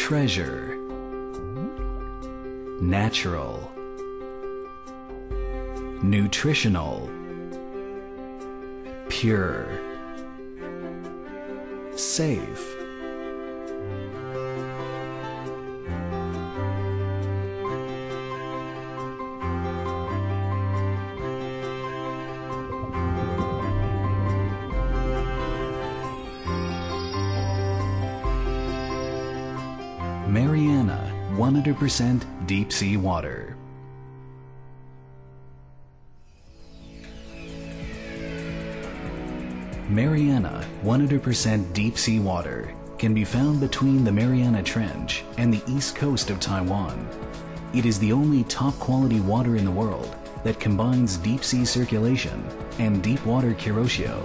treasure, natural, nutritional, pure, safe, Mariana 100% deep sea water. Mariana 100% deep sea water can be found between the Mariana Trench and the east coast of Taiwan. It is the only top quality water in the world that combines deep sea circulation and deep water Kuroshio,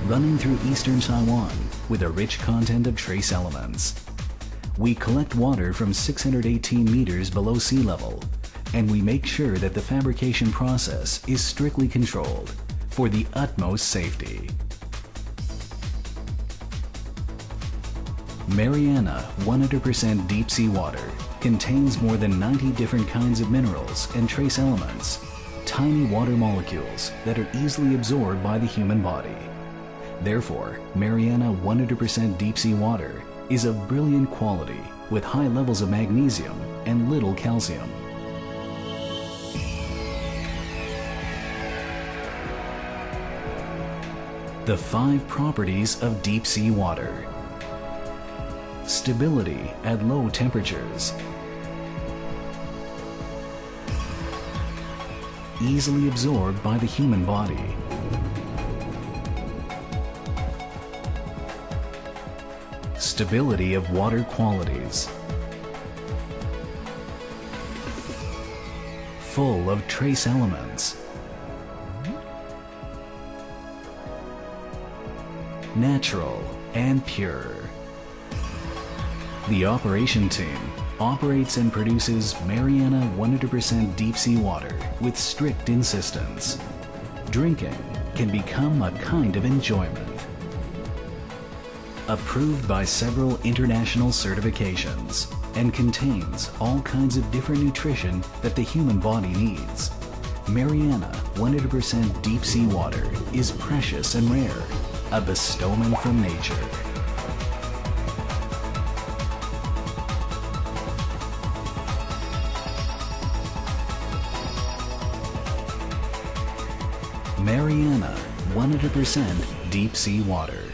running through eastern Taiwan with a rich content of trace elements. We collect water from 618 meters below sea level, and we make sure that the fabrication process is strictly controlled for the utmost safety. Mariana 100% deep sea water contains more than 90 different kinds of minerals and trace elements, tiny water molecules that are easily absorbed by the human body. Therefore, Mariana 100% deep sea water is of brilliant quality with high levels of magnesium and little calcium. The 5 properties of deep sea water. Stability at low temperatures. Easily absorbed by the human body. Stability of water qualities. Full of trace elements. Natural and pure. The operation team operates and produces Mariana 100% deep sea water with strict insistence. Drinking can become a kind of enjoyment. Approved by several international certifications and contains all kinds of different nutrition that the human body needs. Mariana 100% deep sea water is precious and rare, a bestowment from nature. Mariana 100% deep sea water.